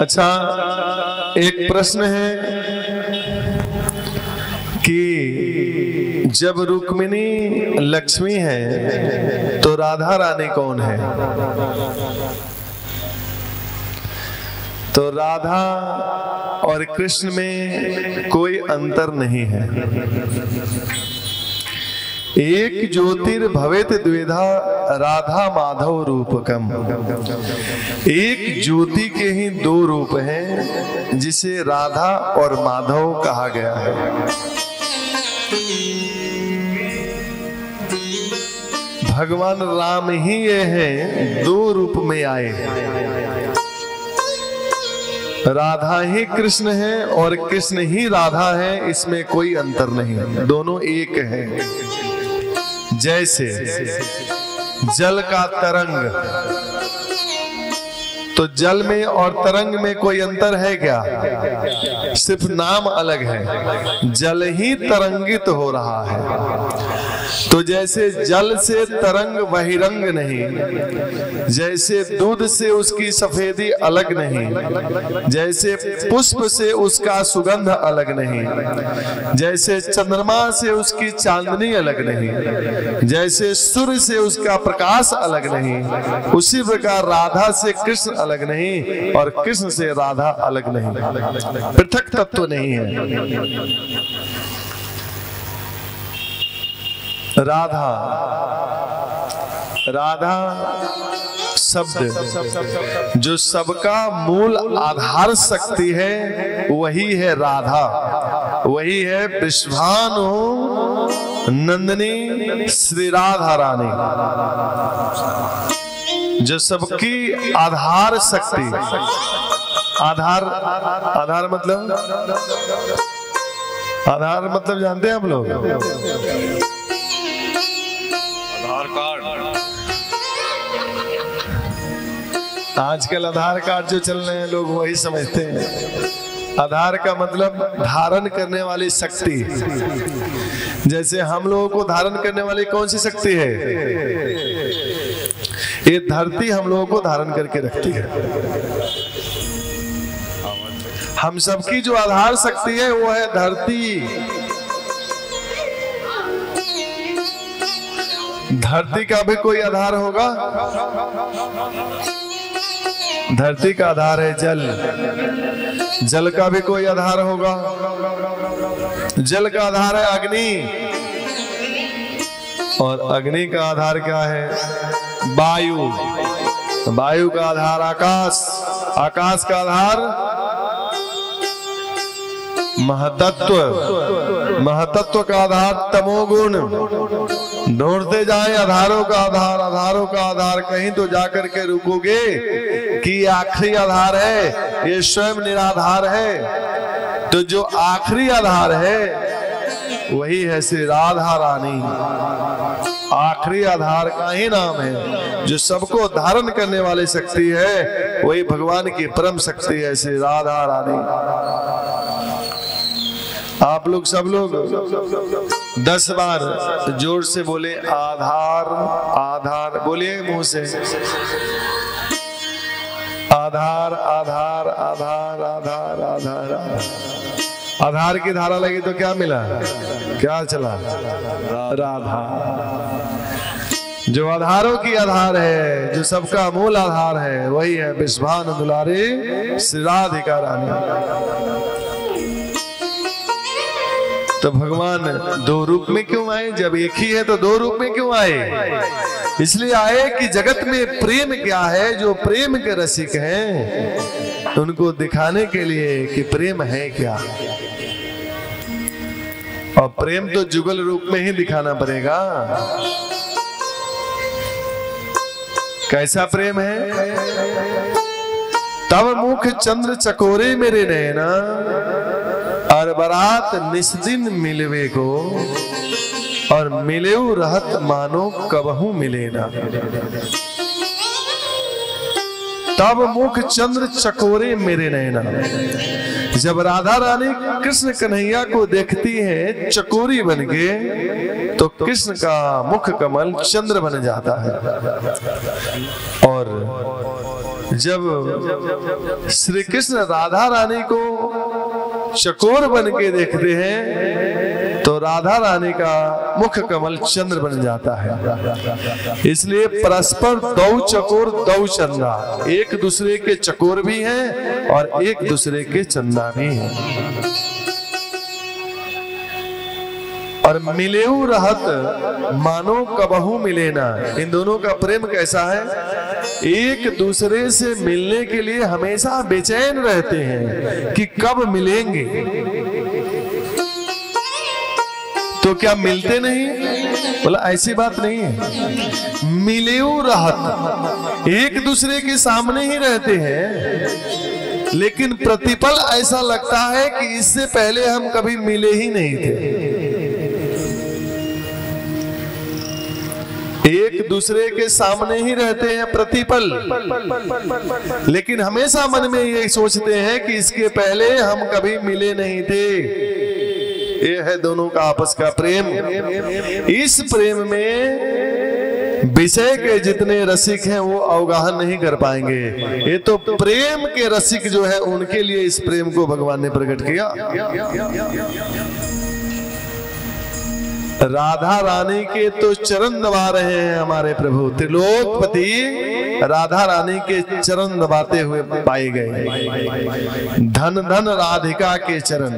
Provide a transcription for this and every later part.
अच्छा, एक प्रश्न है कि जब रुक्मिणी लक्ष्मी है तो राधा रानी कौन है? तो राधा और कृष्ण में कोई अंतर नहीं है। एक ज्योतिर्भवेत द्विधा राधा माधव रूपकम। एक ज्योति के ही दो रूप हैं जिसे राधा और माधव कहा गया है। भगवान राम ही ये हैं, दो रूप में आए। राधा ही कृष्ण है और कृष्ण ही राधा है, इसमें कोई अंतर नहीं, दोनों एक हैं। जैसे जल का तरंग, तो जल में और तरंग में कोई अंतर है क्या? सिर्फ नाम अलग है, जल ही तरंगित हो रहा है। तो जैसे जल से तरंग बहिरंग नहीं, जैसे दूध से उसकी सफेदी अलग नहीं, जैसे पुष्प से उसका सुगंध अलग नहीं, जैसे चंद्रमा से उसकी चांदनी अलग नहीं, जैसे सूर्य से उसका प्रकाश अलग नहीं, उसी प्रकार राधा से कृष्ण अलग नहीं और कृष्ण से राधा अलग नहीं, पृथक तत्व नहीं है। राधा शब्द जो सबका मूल आधार शक्ति है, वही है राधा, वही है विश्वानु नंदिनी श्री राधा रानी, जो सबकी आधार शक्ति। आधार मतलब जानते हैं आप लोग? आधार कार्ड। आजकल आधार कार्ड जो चल रहे हैं लोग वही समझते हैं। आधार का मतलब धारण करने वाली शक्ति। जैसे हम लोगों को धारण करने वाली कौन सी शक्ति है? ये धरती हम लोगों को धारण करके रखती है। हम सबकी जो आधार शक्ति है वो है धरती। धरती का भी कोई आधार होगा? धरती का आधार है जल। जल का भी कोई आधार होगा? जल का आधार है अग्नि। और अग्नि का आधार क्या है? वायु। वायु का आधार आकाश। आकाश का आधार महतत्व। महतत्व का आधार तमोगुण। ढूंढते जाए आधारों का आधार, आधारों का आधार, कहीं तो जाकर के रुकोगे कि आखिरी आधार है, ये स्वयं निराधार है। तो जो आखिरी आधार है वही है श्री राधा रानी। आखिरी आधार का ही नाम है। जो सबको धारण करने वाली शक्ति है वही भगवान की परम शक्ति है श्री राधा रानी। आप लोग सब लोग 10 बार जोर से बोले आधार आधार, बोलिए मुंह से आधार आधार आधार आधार आधार। आधार की धारा लगी तो क्या मिला? क्या चला? राधा। जो आधारों की आधार है, जो सबका मूल आधार है, वही है विश्वान दुलारी श्री राधिका रानी। तो भगवान दो रूप में क्यों आए? जब एक ही है तो दो रूप में क्यों आए? इसलिए आए कि जगत में प्रेम क्या है, जो प्रेम के रसिक हैं उनको दिखाने के लिए कि प्रेम है क्या। और प्रेम तो जुगल रूप में ही दिखाना पड़ेगा। कैसा प्रेम है? तब मुख चंद्र चकोरे मेरे नैना, और बरात निस्दिन मिलवे को, और मिलेऊ रहत मानो कबहू मिले ना। तब मुख चंद्र चकोरे मेरे नैना। जब राधा रानी कृष्ण कन्हैया को देखती है चकोरी बन के, तो कृष्ण का मुख कमल चंद्र बन जाता है। और जब श्री कृष्ण राधा रानी को चकोर बन के देखते हैं तो राधा रानी का मुख कमल चंद्र बन जाता है। इसलिए परस्पर दो चकोर दो चंदा, एक दूसरे के चकोर भी हैं और एक दूसरे के चंदा भी हैं। और मिलेऊ रहत मानो कबहू मिले ना। इन दोनों का प्रेम कैसा है? एक दूसरे से मिलने के लिए हमेशा बेचैन रहते हैं कि कब मिलेंगे। तो क्या मिलते नहीं? बोला ऐसी बात नहीं है। मिलेऊ रहत, एक दूसरे के सामने ही रहते हैं, लेकिन प्रतिपल ऐसा लगता है कि इससे पहले हम कभी मिले ही नहीं थे। एक दूसरे के सामने ही रहते हैं प्रतिपल, लेकिन हमेशा मन में ये सोचते हैं कि इसके पहले हम कभी मिले नहीं थे। ये है दोनों का आपस का प्रेम। इस प्रेम में विषय के जितने रसिक हैं वो अवगाहन नहीं कर पाएंगे। ये तो प्रेम के रसिक जो है उनके लिए इस प्रेम को भगवान ने प्रकट किया। राधा रानी के तो चरण दबा रहे हैं हमारे प्रभु त्रिलोकपति, राधा रानी के चरण दबाते हुए पाए गए। धन धन राधिका के चरण,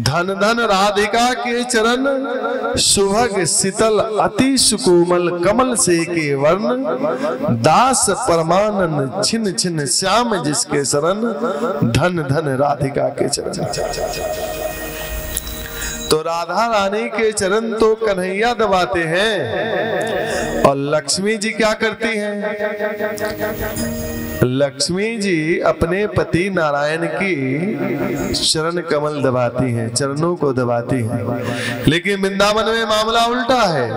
धन धन राधिका के चरण, सुभग शीतल अति सुकोमल कमल से के वर्ण, दास परमानंद छिन छिन श्याम जिसके शरण, धन धन राधिका के चरण। तो राधा रानी के चरण तो कन्हैया दबाते हैं। और लक्ष्मी जी क्या करती हैं? लक्ष्मी जी अपने पति नारायण की चरण कमल दबाती हैं, चरणों को दबाती हैं। लेकिन वृंदावन में मामला उल्टा है।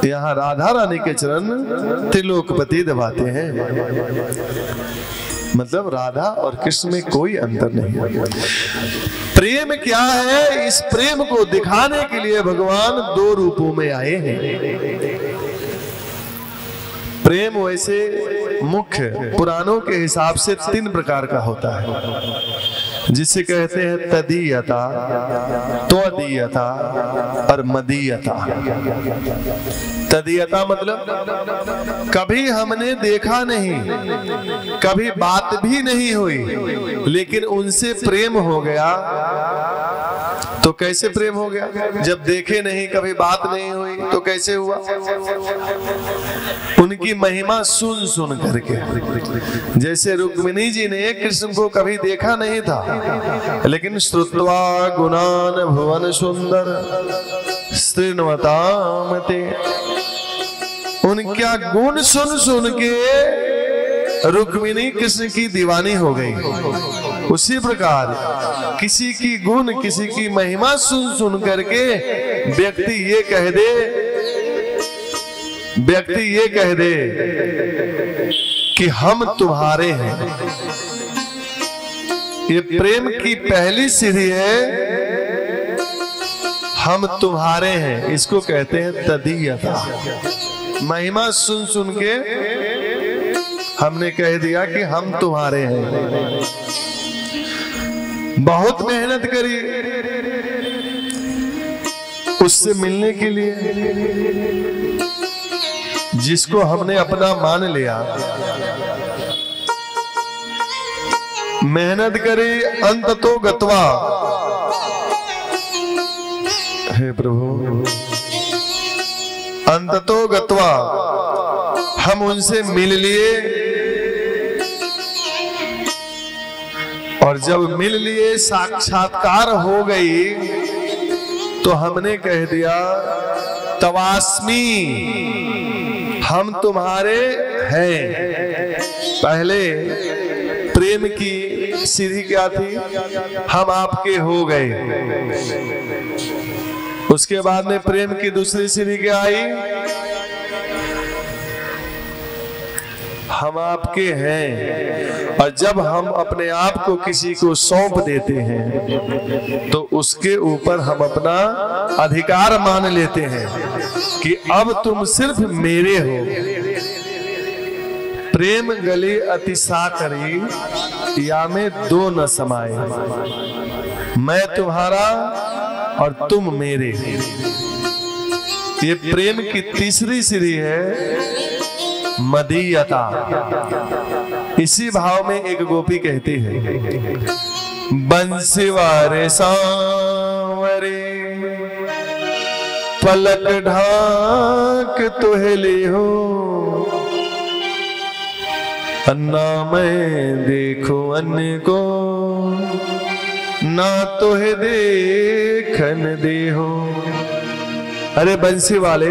यहाँ राधा रानी के चरण त्रिलोकपति दबाते हैं। मतलब राधा और कृष्ण में कोई अंतर नहीं। प्रेम क्या है? इस प्रेम को दिखाने के लिए भगवान दो रूपों में आए हैं। प्रेम वैसे मुख्य पुराणों के हिसाब से 3 प्रकार का होता है, जिसे कहते हैं तदीयता, त्वदीयता और मदीयता। तदीयता मतलब कभी हमने देखा नहीं, कभी बात भी नहीं हुई, लेकिन उनसे प्रेम हो गया। तो कैसे प्रेम हो गया? जब देखे नहीं, कभी बात नहीं हुई, तो कैसे हुआ? उनकी महिमा सुन सुन करके। जैसे रुक्मिणी जी ने कृष्ण को कभी देखा नहीं था, लेकिन श्रुत्वा गुणान भुवन सुंदर शृण्वताम ते, उनका गुण सुन सुन के रुक्मिणी कृष्ण की दीवानी हो गई। उसी प्रकार किसी की गुण, किसी की महिमा सुन सुन करके व्यक्ति ये कह दे कि हम तुम्हारे हैं। ये प्रेम की पहली सीढ़ी है, हम तुम्हारे हैं। इसको कहते हैं तदीयता। महिमा सुन सुन के हमने कह दिया कि हम तुम्हारे हैं। बहुत मेहनत करी उससे मिलने के लिए, जिसको हमने अपना मान लिया। मेहनत करी, अंत तो गत्वा। हे प्रभु, अंत तो गत्वा, हम उनसे मिल लिए। और जब मिल लिए, साक्षात्कार हो गई, तो हमने कह दिया तवास्मी, हम तुम्हारे हैं। पहले प्रेम की सीढ़ी क्या थी? हम आपके हो गए। उसके बाद में प्रेम की दूसरी सीढ़ी क्या आई? हम आपके हैं। और जब हम अपने आप को किसी को सौंप देते हैं तो उसके ऊपर हम अपना अधिकार मान लेते हैं कि अब तुम सिर्फ मेरे हो। प्रेम गले अतिशा करी, या में दो न समाए। मैं तुम्हारा और तुम मेरे। ये प्रेम की तीसरी सीढ़ी है मदीयता। इसी भाव में एक गोपी कहती है, बंसीवारे सांवरे पलक ढाक तुहले हो, अन्ना मैं देखो अन्य को, ना तोहे देखन दे हो। अरे बंसी वाले,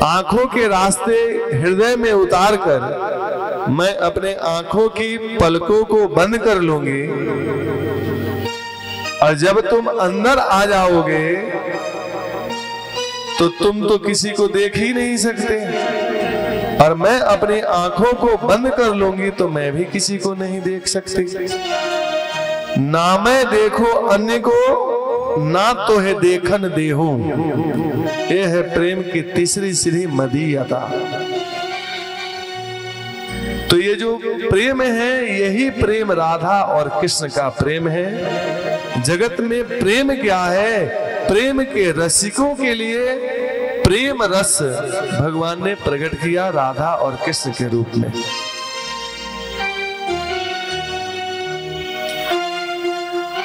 आंखों के रास्ते हृदय में उतार कर मैं अपने आंखों की पलकों को बंद कर लूंगी, और जब तुम अंदर आ जाओगे तो तुम तो किसी को देख ही नहीं सकते, और मैं अपनी आंखों को बंद कर लूंगी तो मैं भी किसी को नहीं देख सकती। ना मैं देखो अन्य को, ना तो है देखन देहू। ये है प्रेम की तीसरी सीढ़ी मदीयता। तो ये जो प्रेम है, यही प्रेम राधा और कृष्ण का प्रेम है। जगत में प्रेम क्या है? प्रेम के रसिकों के लिए प्रेम रस भगवान ने प्रकट किया राधा और कृष्ण के रूप में।